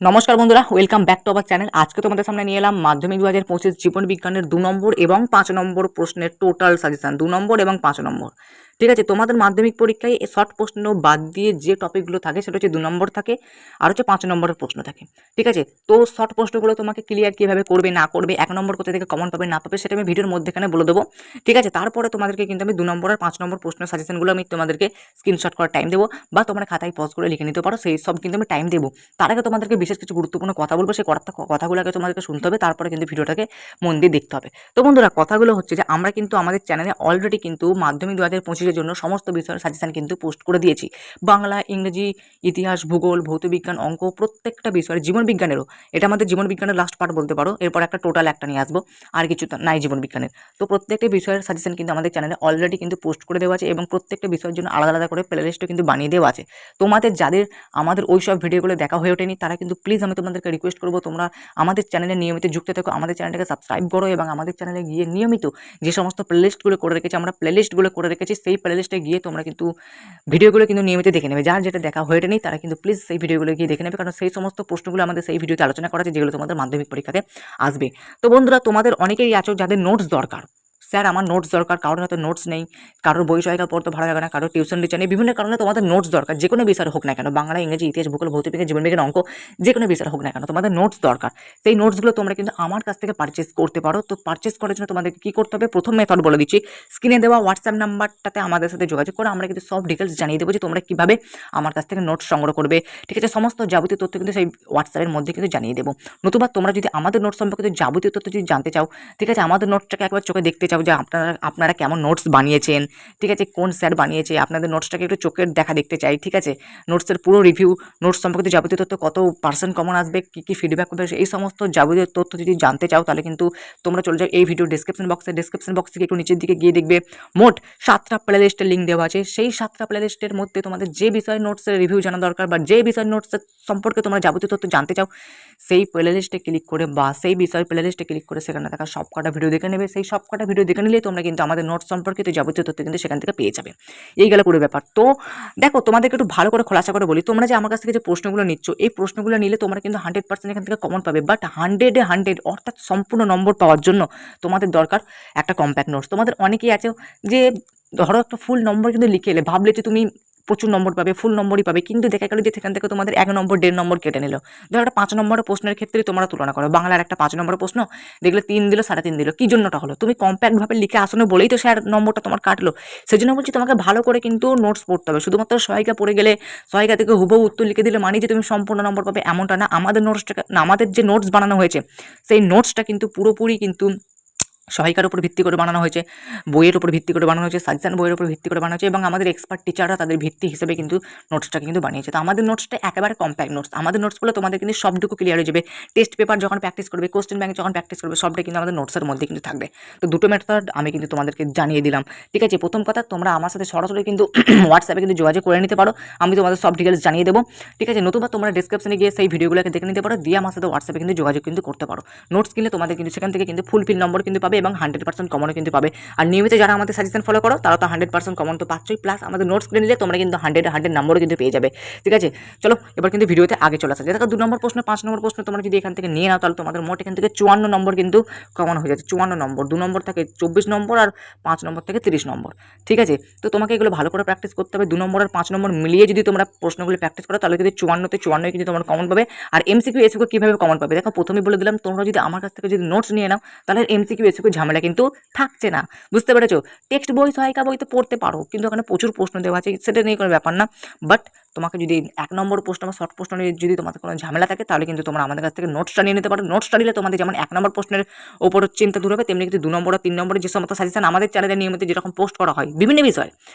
নমস্কার বন্ধুরা, welcome back to our channel. আজকে তোমাদের সামনে নিয়ে এলাম মাধ্যমিক 2025 জীবন বিজ্ঞানের 2 নম্বর এবং 5 নম্বর প্রশ্নের টোটাল সাজেশন। 2 নম্বর এবং 5 নম্বর, ঠিক আছে। তোমাদের মাধ্যমিক পরীক্ষায় শর্ট প্রশ্ন বাদ দিয়ে যে টপিকগুলো থাকে সেটা হচ্ছে 2 নম্বর থাকে, আর হচ্ছে 5 নম্বরের প্রশ্ন থাকে, ঠিক আছে। তো শর্ট প্রশ্নগুলো তোমাকে ক্লিয়ার কীভাবে করবে না করবে, 1 নম্বর কোথা থেকে কমন পাবে না পাবে সেটা আমি ভিডিওর মধ্যেখানে বলে দেবো, ঠিক আছে। তারপরে তোমাদেরকে কিন্তু আমি 2 নম্বর আর 5 নম্বর প্রশ্নের সাজেশনগুলো আমি তোমাদেরকে স্ক্রিনশট করার টাইম দেবো, বা তোমরা খাতায় পজ করে লিখে নিতে পারো, সেই সব কিন্তু আমি টাইম দেবো। তার আগে তোমাদেরকে বিশেষ কিছু গুরুত্বপূর্ণ কথা বলবো, সেই কথাগুলো আগে তোমাদেরকে শুনতে হবে, তারপরে কিন্তু ভিডিওটাকে মন দিয়ে দেখতে হবে। তো বন্ধুরা, কথাগুলো হচ্ছে যে আমরা কিন্তু আমাদের চ্যানেলে অলরেডি কিন্তু মাধ্যমিক 2025-এর জন্য সমস্ত বিষয়ের সাজেশন কিন্তু পোস্ট করে দিয়েছি। বাংলা, ইংরেজি, ইতিহাস, ভূগোল, ভৌতবিজ্ঞান, অঙ্ক, প্রত্যেকটা বিষয়ের, জীবন বিজ্ঞানেরও, এটা আমাদের জীবন বিজ্ঞানের লাস্ট পার্ট বলতে পারো, এরপর একটা টোটাল একটা নিয়ে আসবো, আর কিছু নাই জীবন বিজ্ঞানের। তো প্রত্যেকটা বিষয়ের সাজেশন কিন্তু আমাদের চ্যানেলে অলরেডি কিন্তু পোস্ট করে দেওয়া আছে, এবং প্রত্যেকটা বিষয়ের জন্য আলাদা আলাদা করে প্লেলিস্টও কিন্তু বানিয়ে দেওয়া আছে। তোমাদের যাদের আমাদের ওই সব ভিডিওগুলো দেখা হয়ে ওঠেনি, তারা কিন্তু প্লিজ আমি তোমাদেরকে রিকোয়েস্ট করবো, তোমরা আমাদের চ্যানেলে নিয়মিত যুক্ত থাকো, আমাদের চ্যানেলটাকে সাবস্ক্রাইব করো, এবং আমাদের চ্যানেলে গিয়ে নিয়মিত যে সমস্ত প্লেলিস্টগুলো করে রেখেছি, আমরা প্লেলিস্টগুলো করে রেখেছি, সেই প্লেলিস্টে গিয়ে তোমরা কিন্তু ভিডিওগুলো কিন্তু নিয়মিত দেখে নেবে। যার যেটা দেখা হয়ে ওঠেনি তারা কিন্তু প্লিজ সেই ভিডিওগুলো গিয়ে দেখে নেবে, কারণ সেই সমস্ত প্রশ্নগুলো আমাদের সেই ভিডিওতে আলোচনা করা আছে, যেগুলো তোমাদের মাধ্যমিক পরীক্ষাতে আসবে। তো বন্ধুরা, তোমাদের অনেকেই আছো যাদের নোটস দরকার, স্যার আমার নোটস দরকার, কারোর হাতে নোটস নেই, কারোর বই সহায়িকা পড়তে ভালো লাগে না, কারোর টিউশন টিচার নেই, বিভিন্ন কারণে তোমাদের নোটস দরকার, যে কোনো বিষয় হোক না কেন, বাংলা, ইংরেজি, ইতিহাস, ভূগোল, ভৌতবিজ্ঞান, জীবনবিজ্ঞান, অঙ্ক, যে কোনো বিষয় হোক না কেন, তোমাদের নোটস দরকার। সেই নোটসগুলো তোমরা কিন্তু আমার কাছ থেকে পারচেস করতে পারো। তো পারচেস করার জন্য তোমাদেরকে কী করতে হবে, প্রথম মেথড বলে দিচ্ছি, স্ক্রিনে দেওয়া হোয়াটসঅ্যাপ নাম্বারটাতে আমাদের সাথে যোগাযোগ করে আমরা কিন্তু সব ডিটেলস জানিয়ে দেবো যে তোমরা কীভাবে আমার কাছ থেকে নোটস সংগ্রহ করবে, ঠিক আছে। সমস্ত যাবতীয় তথ্য কিন্তু সেই হোয়াটসঅ্যাপের মধ্যে কিন্তু জানিয়ে দেবো। নতুবা তোমরা যদি আমাদের নোটস সম্পর্কে যাবতীয় তথ্য যদি জানতে চাও, ঠিক আছে, আমাদের নোটসটাকে একবার চোখে দেখতে চাও যে আপনারা কেমন নোটস বানিয়েছেন, ঠিক আছে, কোন স্যার বানিয়েছে, আপনাদের নোটসটাকে একটু চোখের দেখা দেখতে চাই, ঠিক আছে। নোটসের পুরো রিভিউ, নোটস সম্পর্কিত যাবতীয় তথ্য, কত পার্সেন্ট কমন আসবে, কী কী ফিডব্যাক করবে, এই সমস্ত যাবতীয় তথ্য যদি জানতে চাও, তাহলে কিন্তু তোমরা চলে যাও এই ভিডিও ডিসক্রিপশন বক্স থেকে একটু নিচের দিকে গিয়ে দেখবে মোট 7টা প্লেলিস্টের লিঙ্ক দেওয়া আছে। সেই 7টা প্লেলিস্টের মধ্যে তোমাদের যে বিষয় নোটসের রিভিউ জানা দরকার, বা যে বিষয় নোটসের সম্পর্কে তোমরা যাবতীয় তথ্য জানতে চাও, সেই প্লেলিস্টে ক্লিক করে বা সেই বিষয় প্লেলিস্টে ক্লিক করে সেখানে থাকা সব কটা ভিডিও দেখে নেবে। সেই সব কটা ভিডিও দেখে নিলেই তোমরা কিন্তু আমাদের নোটস সম্পর্কিত যাবতীয় তথ্য কিন্তু সেখান থেকে পেয়ে যাবে। এই গেল পুরো ব্যাপার। তো দেখো, তোমাদেরকে একটু ভালো করে খোলাসা করে বলি, তোমরা যে আমার কাছ থেকে যে প্রশ্নগুলো নিচ্ছ, এই প্রশ্নগুলো নিলে তোমরা কিন্তু 100% এখান থেকে কমন পাবে, বাট 100-এ 100 অর্থাৎ সম্পূর্ণ নম্বর পাওয়ার জন্য তোমাদের দরকার একটা কম্প্যাক্ট নোটস। তোমাদের অনেকেই আছে যে ধরো একটা ফুল নম্বর কিন্তু লিখে এলে, ভাবলে যে তুমি প্রচুর নম্বর পাবে, ফুল নম্বরই পাবে, কিন্তু দেখা গেল যে সেখান থেকে তোমাদের 1 নম্বর 1.5 নম্বর কেটে নিল। ধরো একটা 5 নম্বরের প্রশ্নের ক্ষেত্রে তোমরা তুলনা করো, বাংলার একটা 5 নম্বরের প্রশ্ন দেখলে 3 দিল, 3.5 দিল, কি জন্যটা হলো, তুমি কম্প্যাক্টভাবে লিখে আসনো বলেই তো স্যার নম্বরটা তোমার কাটলো। সেজন্য বলছি তোমাকে ভালো করে কিন্তু নোটস পড়তে হবে। শুধুমাত্র সহায়িকা পড়ে গেলে, সহায়িকা থেকে হুবহু উত্তর লিখে দিলে মানে যে তুমি সম্পূর্ণ নম্বর পাবে এমনটা না। আমাদের নোটসটা না, আমাদের যে নোটস বানানো হয়েছে, সেই নোটসটা কিন্তু পুরোপুরি কিন্তু সহায়িকার উপর ভিত্তি করে বানানো হয়েছে, বইয়ের উপর ভিত্তি করে বানানো হয়েছে, সাজেশন বইয়ের উপর ভিত্তি করে বানানো হয়েছে, এবং আমাদের এক্সপার্ট টিচাররা তাদের ভিত্তি হিসেবে কিন্তু নোটসটা কিন্তু বানিয়েছে। তো আমাদের নোটসটা একেবারে কম্প্যাক্ট নোটস। আমাদের নোটসগুলো তোমাদের কিন্তু সবটুকু ক্লিয়ার হয়ে যাবে। টেস্ট পেপার যখন প্র্যাকটিস করবে, কোশ্চেন ব্যাংক যখন প্র্যাকটিস করবে, সবটাই কিন্তু আমাদের নোটসের মধ্যে কিন্তু থাকবে। তো দুটো মেথড আমি কিন্তু তোমাদেরকে জানিয়ে দিলাম, ঠিক আছে। প্রথম কথা, তোমরা আমার সাথে সরাসরি কিন্তু হোয়াটসঅ্যাপে কিন্তু যোগাযোগ করে নিতে পারো, আমি তোমাদের সব ডিটেলস জানিয়ে দেবো, ঠিক আছে। নতুবা তোমরা ডিসক্রিপশনে গিয়ে সেই ভিডিওগুলোকে দেখে নিতে পারো, দিয়ে আমার সাথে হোয়াটসঅ্যাপে কিন্তু যোগাযোগ কিন্তু করতে পারো। নোটস কিনলে তোমাদের কিন্তু সেখান থেকে কিন্তু ফুলফিল নম্বর কিন্তু পাবে, এবং 100% কমনও কিন্তু পাবে। আর নিয়মিত যারা আমাদের সাজেশন ফলো করো, তারা তো 100% কমন তো পাচ্ছই, প্লাস আমাদের নোটস কিনে নিলে তোমরা কিন্তু 100 নম্বরও কিন্তু পেয়ে যাবে, ঠিক আছে। চলো এবার কিন্তু ভিডিওতে আগে চলে আসা, দেখো 2 নম্বর প্রশ্ন, 5 নম্বর প্রশ্ন তোমরা যদি এখান থেকে নিয়ে নাও, তাহলে তোমাদের মোট এখান থেকে 54 নম্বর কিন্তু কমন হয়ে যাচ্ছে। 54 নম্বর, 2 নম্বর থেকে 24 নম্বর, আর 5 নম্বর থেকে 30 নম্বর, ঠিক আছে। তো তোমাকে এগুলো ভালো করে প্র্যাকটিস করতে হবে। 2 নম্বর আর 5 নম্বর মিলিয়ে যদি তোমরা প্রশ্নগুলো প্র্যাকটিস করো, তাহলে কিন্তু 54-তে 54 কিন্তু তোমরা কমন পাবে। আর এমসিকিউ এসিকিউ কীভাবে কমন পাবে, দেখো প্রথমেই বলে দিলাম, তোমরা যদি আমার কাছ থেকে যদি নোটস নিয়ে নাও, তাহলে এমসিকিউ এসিকিউ ঝামেলা কিন্তু থাকছে না, বুঝতে পেরেছো। টেক্সট বই, সহায়িকা বই তো পড়তে পারো, কিন্তু ওখানে প্রচুর প্রশ্ন দেওয়া আছে, সেটা নিয়ে কোনো ব্যাপার না। বাট তোমাকে যদি 1 নম্বর প্রশ্ন বা শর্ট প্রশ্ন নিয়ে যদি তোমাদের কোনো ঝামেলা থাকে, তাহলে কিন্তু তোমরা আমাদের কাছ থেকে নোটসটা নিয়ে নিতে পারো। নোটসটা নিলে তোমাদের যেমন 1 নম্বর প্রশ্নের ওপর চিন্তা দূর হবে, তেমনি কিন্তু 2 নম্বর আর 3 নম্বরের যে সমস্ত সাজেশন আমাদের চ্যানেলে নিয়মিত যেরকম পোস্ট করা হয় বিভিন্ন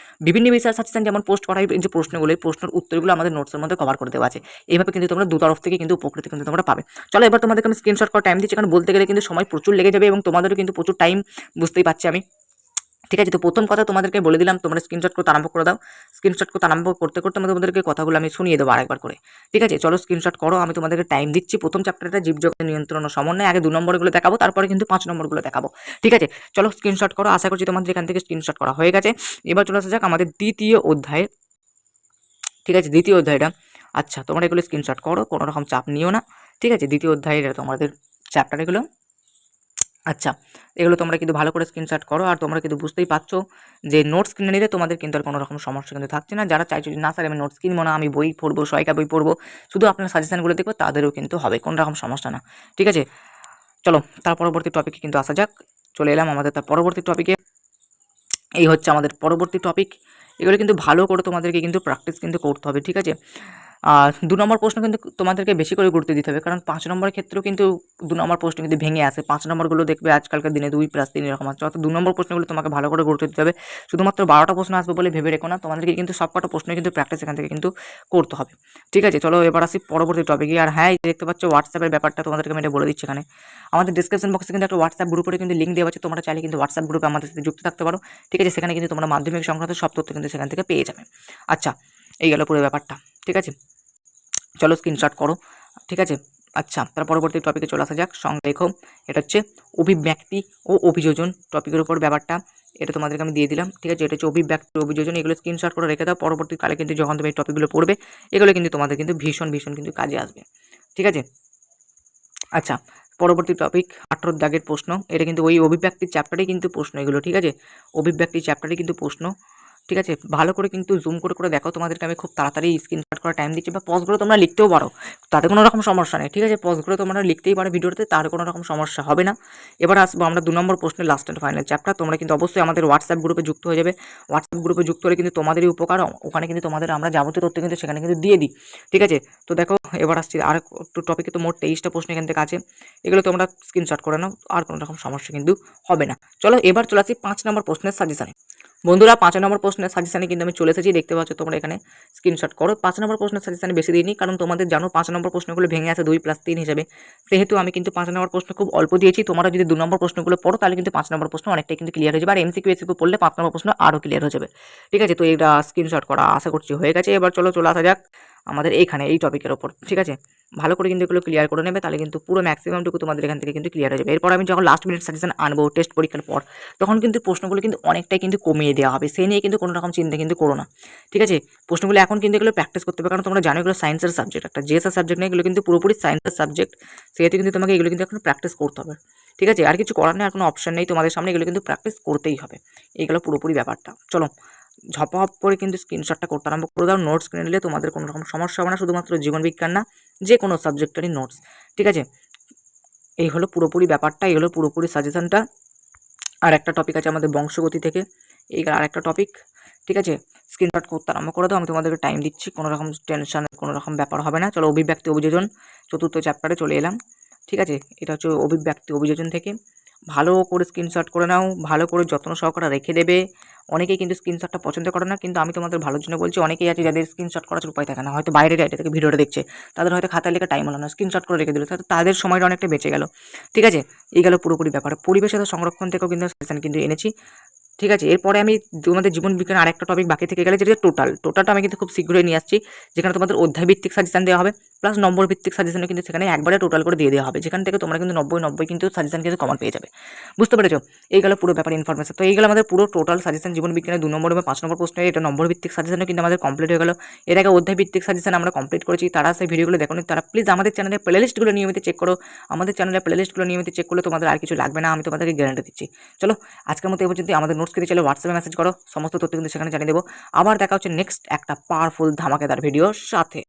বিষয়ের সাজেশন যেমন পোস্ট করা হয়, যে প্রশ্নগুলো, এই প্রশ্নের উত্তরগুলো আমাদের নোটসের মধ্যে কভার করে দেওয়া আছে। এইভাবে কিন্তু তোমরা দু তরফ থেকে কিন্তু উপকৃত কিন্তু তোমরা পাবে। চলো এবার তোমাদেরকে আমি স্ক্রিনশট করার টাইম দিচ্ছি, কারণ বলতে গেলে কিন্তু সময় প্রচুর লেগে যাবে, এবং তোমাদেরও কিন্তু প্রচুর টাইম, বুঝতেই পারছি আমি, ঠিক আছে। তো প্রথম কথা তোমাদেরকে বলে দিলাম, তোমরা স্ক্রিনশট করতে আরম্ভ করে দাও। স্ক্রিনশট করতে আরম্ভ করতে করতে আমি তোমাদেরকে কথাগুলো আমি শুনিয়ে দেবো আরেকবার করে, ঠিক আছে। চলো স্ক্রিনশট করো, আমি তোমাদেরকে টাইম দিচ্ছি। প্রথম চ্যাপ্টারটা জীবজগতের নিয়ন্ত্রণ ও সমন্বয়, আগে 2 নম্বরগুলো দেখাবো, তারপরে কিন্তু 5 নম্বরগুলো দেখাবো, ঠিক আছে। চলো স্ক্রিনশট করো, আশা করছি তোমাদের এখান থেকে স্ক্রিনশট করা হয়ে গেছে। এবার চলে আসা যাক আমাদের দ্বিতীয় অধ্যায়ে, ঠিক আছে। দ্বিতীয় অধ্যায়টা আচ্ছা, তোমরা এগুলো স্ক্রিনশট করো, কোনো রকম চাপ নিও না, ঠিক আছে? দ্বিতীয় অধ্যায়ের তোমাদের চ্যাপ্টার এগুলো। আচ্ছা, এগুলো তোমরা কিন্তু ভালো করে স্ক্রিনশট করো। আর তোমরা কিন্তু বুঝতেই পারছো যে নোটস কিনে নিলে তোমাদের কিন্তু আর কোনো রকম সমস্যা কিন্তু থাকছে না। যারা চাইছো যে না স্যার আমি নোটস কিনবো না, আমি বই পড়বো, সহায়িকা বই পড়বো, শুধু আপনার সাজেশনগুলো দেখবো, তাদেরও কিন্তু হবে, কোনো রকম সমস্যা না, ঠিক আছে? চলো তার পরবর্তী টপিকে কিন্তু আসা যাক। চলে এলাম আমাদের তার পরবর্তী টপিকে। এই হচ্ছে আমাদের পরবর্তী টপিক। এগুলো কিন্তু ভালো করে তোমাদেরকে কিন্তু প্র্যাকটিস কিন্তু করতে হবে, ঠিক আছে? আর ২ নম্বর প্রশ্ন কিন্তু তোমাদেরকে বেশি করে গুরুত্ব দিতে হবে, কারণ ৫ নম্বরের ক্ষেত্রেও কিন্তু ২ নম্বর প্রশ্ন কিন্তু ভেঙে আসে। 5 নম্বরগুলো দেখবে আজকালকার দিনে 2+3 এরকম আসছে, অর্থাৎ ২ নম্বর প্রশ্নগুলো তোমাকে ভালো করে গুরুত্ব দিতে হবে। শুধুমাত্র ১২টা প্রশ্ন আসবে বলে ভেবে রেখো না, তোমাদেরকে কিন্তু সবকটা প্রশ্ন কিন্তু প্র্যাকটিস এখান থেকে কিন্তু করতে হবে, ঠিক আছে? চলো এবার আসি পরবর্তী টপিকে। আর হ্যাঁ, এই যে দেখতে পাচ্ছ হোয়াটসঅ্যাপের ব্যাপারটা তোমাদেরকে আমি এটা বলে দিচ্ছি এখানে। আমাদের ডিসক্রিপশন বক্সে কিন্তু একটা হোয়াটসঅ্যাপ গ্রুপের কিন্তু লিঙ্ক দেওয়া আছে, তোমরা চাইলে কিন্তু হোয়াটসঅ্যাপ গ্রুপে আমাদের সাথে যুক্ত থাকতে পারো, ঠিক আছে? সেখানে কিন্তু তোমরা মাধ্যমিক সংক্রান্ত সব তথ্য কিন্তু সেখান থেকে পেয়ে যাবে। আচ্ছা, এই গেল পুরো ব্যাপারটা, ঠিক আছে? চলো স্ক্রিনশট করো, ঠিক আছে? আচ্ছা, তার পরবর্তী টপিকে চলে আসা যাক। সংলেখ, এটা হচ্ছে অভিব্যক্তি ও অভিযোজন টপিকের উপর ব্যাপারটা, এটা তোমাদেরকে আমি দিয়ে দিলাম, ঠিক আছে? এটা হচ্ছে অভিব্যক্তি অভিযোজন, এগুলো স্ক্রিনশট করে রেখে দাও। পরবর্তীকালে কিন্তু যখন তুমি এই টপিকগুলো পড়বে, এগুলো কিন্তু তোমাদের কিন্তু ভীষণ ভীষণ কিন্তু কাজে আসবে, ঠিক আছে? আচ্ছা, পরবর্তী টপিক ১৮ দাগের প্রশ্ন। এটা কিন্তু ওই অভিব্যক্তির চ্যাপ্টারেই কিন্তু প্রশ্ন এগুলো, ঠিক আছে? অভিব্যক্তির চ্যাপ্টারে কিন্তু প্রশ্ন, ঠিক আছে? ভালো করে কিন্তু জুম করে দেখো, তোমাদেরকে আমি খুব তাড়াতাড়ি স্ক্রিনশট করার টাইম দিচ্ছি, বা পজ করে তোমরা লিখতেও পারো, তাতে কোনো রকম সমস্যা নেই, ঠিক আছে? পজ করে তোমরা লিখতেই পারো ভিডিওতে, তার কোনো রকম সমস্যা হবে না। এবার আসবো আমরা ২ নম্বর প্রশ্নের লাস্ট অ্যান্ড ফাইনাল চ্যাপ্টার। তোমরা কিন্তু অবশ্যই আমাদের হোয়াটসঅ্যাপ গ্রুপে যুক্ত হয়ে যাবে। হোয়াটসঅ্যাপ গ্রুপে যুক্ত হলে কিন্তু তোমাদেরই উপকার, ওখানে কিন্তু তোমাদের আমরা যাবতীয় তথ্য কিন্তু সেখানে কিন্তু দিয়ে দিই, ঠিক আছে? তো দেখো এবার আসছি আর একটু টপিকে। তো মোট 23টা প্রশ্ন এখান থেকে আছে, এগুলো তোমরা স্ক্রিনশট করে নাও, আর কোনো রকম সমস্যা কিন্তু হবে না। চলো এবার চলে আসি ৫ নম্বর প্রশ্নের সাজেশানে। বন্ধুরা ৫ নম্বর প্রশ্নের সাজেশানে কিন্তু আমি চলে এসেছি, দেখতে পাচ্ছ তোমরা এখানে, স্ক্রিনশট করো। ৫ নম্বর প্রশ্নের সাজেশানে বেশি দিইনি, কারণ তোমাদের জানো ৫ নম্বর প্রশ্নগুলো ভেঙে আছে 2+3 হিসেবে, সেহেতু আমি কিন্তু ৫ নম্বর প্রশ্ন খুব অল্প দিয়েছি। তোমরা যদি ২ নম্বর প্রশ্নগুলো পড়ো, তাহলে কিন্তু ৫ নম্বর প্রশ্ন অনেকটাই কিন্তু ক্লিয়ার হয়ে যাবে, আর এমসিকিউ এসিকিউ পড়লে ৫ নম্বর প্রশ্ন আরও ক্লিয়ার হয়ে যাবে, ঠিক আছে? তো এটা স্ক্রিনশট করা আশা করছি হয়ে গেছে। এবার চলে আসা যাক আমাদের এইখানে এই টপিকের ওপর, ঠিক আছে? ভালো করে কিন্তু এগুলো ক্লিয়ার করে নেবে, তাহলে কিন্তু পুরো ম্যাক্সিমামটুকু তোমাদের এখান থেকে কিন্তু ক্লিয়ার হয়ে যাবে। এরপর আমি যখন লাস্ট মিনিট সাজেশন আনবো টেস্ট পরীক্ষার পর, তখন কিন্তু প্রশ্নগুলো কিন্তু অনেকটাই কিন্তু কমিয়ে দেওয়া হবে, সেই নিয়ে কিন্তু কোনো রকম চিন্তা কিন্তু করো না, ঠিক আছে? প্রশ্নগুলো এখন কিন্তু এগুলো প্র্যাকটিস করতে হবে, কারণ তোমরা জানো এগুলো সায়েন্সের সাবজেক্ট, একটা জিএসের সাবজেক্ট নেই, এগুলো কিন্তু পুরোপুরি সায়েন্সের সাবজেক্ট, সেহেতু কিন্তু তোমাকে এগুলো কিন্তু এখন প্র্যাকটিস করতে হবে, ঠিক আছে? আর কিছু করার নেই, আর কোনো অপশন নেই তোমাদের সামনে, এগুলো কিন্তু প্র্যাকটিস করতেই হবে, এইগুলো পুরোপুরি ব্যাপারটা। চলো ঝপাঝপ করে কিন্তু স্ক্রিনশটটা করতে আরম্ভ করে দাও। নোটস কিনে নিলে তোমাদের কোনো রকম সমস্যা হবে না, শুধুমাত্র জীবনবিজ্ঞান না, যে কোনো সাবজেক্টেরই নোটস, ঠিক আছে? এই হলো পুরোপুরি ব্যাপারটা, এই হলো পুরোপুরি সাজেশনটা। আর একটা টপিক আছে আমাদের বংশগতি থেকে, এই আরেকটা টপিক, ঠিক আছে? স্ক্রিনশট করতে আরম্ভ করে দাও, আমি তোমাদেরকে টাইম দিচ্ছি, কোনো রকম টেনশনের কোনো রকম ব্যাপার হবে না। চলো অভিব্যক্তি অভিযোজন ৪র্থ চ্যাপ্টারে চলে এলাম, ঠিক আছে? এটা হচ্ছে অভিব্যক্তি অভিযোজন থেকে। ভালো করে স্ক্রিনশট করে নাও, ভালো করে যত্ন সহকারে রেখে দেবে। অনেকেই কিন্তু স্ক্রিনশটটা পছন্দ করে না, কিন্তু আমি তোমাদের ভালোর জন্য বলছি, অনেকেই আছে যাদের স্ক্রিনশট করার উপায় থাকে না, হয়তো বাইরে এটা থেকে ভিডিওটা দেখছে, তাদের হয়তো খাতায় লেখা টাইম হলো না, স্ক্রিনশট করে রেখে দিল, তাদের সময়টা অনেকটা বেঁচে গেল, ঠিক আছে? এই গেল পুরোপুরি ব্যাপার। পরিবেশের সংরক্ষণ থেকেও কিন্তু সাজেশন কিন্তু এনেছি, ঠিক আছে? এরপরে আমি তোমাদের জীবন বিজ্ঞানের আরেকটা টপিক বাকি থেকে গেলে, যেটা টোটালটা আমি কিন্তু খুব শীঘ্রই নিয়ে আসছি, যেখানে তোমাদের অধ্যায় ভিত্তিক সাজেশন দেওয়া হবে, প্লাস নম্বর ভিত্তিক সাজেশনও কিন্তু সেখানে একবারে টোটাল করে দিয়ে দেওয়া হবে, যেখান থেকে তোমরা কিন্তু 90 কিন্তু সাজেশন কিন্তু কমন পেয়ে যাবে, বুঝতে পেরেছো? এই গেল পুরো ব্যাপার ইনফরমেশন। তো এই গেল আমাদের পুরো টোটাল সাজেশন জীবন বিজ্ঞানের 2 নম্বর এবং 5 নম্বর প্রশ্নের, এটা নম্বর ভিত্তিক সাজেশনও কিন্তু আমাদের কমপ্লিট হয়ে গেল। এর আগে অধ্যায় ভিত্তিক সাজেশন আমরা কমপ্লিট করেছি, তারা সেই ভিডিওগুলো দেখো, তারা প্লিজ আমাদের চ্যানেলে প্লেলিস্টগুলো নিয়মিত চেক করো, আমাদের চ্যানেলে প্লেলিস্টগুলো নিয়মিত চেক করলে তোমাদের আর কিছু লাগবে না, আমি তোমাদেরকে গ্যারান্টি দিচ্ছি। চলো আজকের মতো এই পর্যন্ত। আমাদের নোটস পেতে চাইলে হোয়াটসঅ্যাপে মেসেজ করো, সমস্ত তথ্য কিন্তু সেখানে জানিয়ে দেবো। আবার দেখা হচ্ছে নেক্সট একটা পাওয়ারফুল ধামাকেদার ভিডিওর সাথে।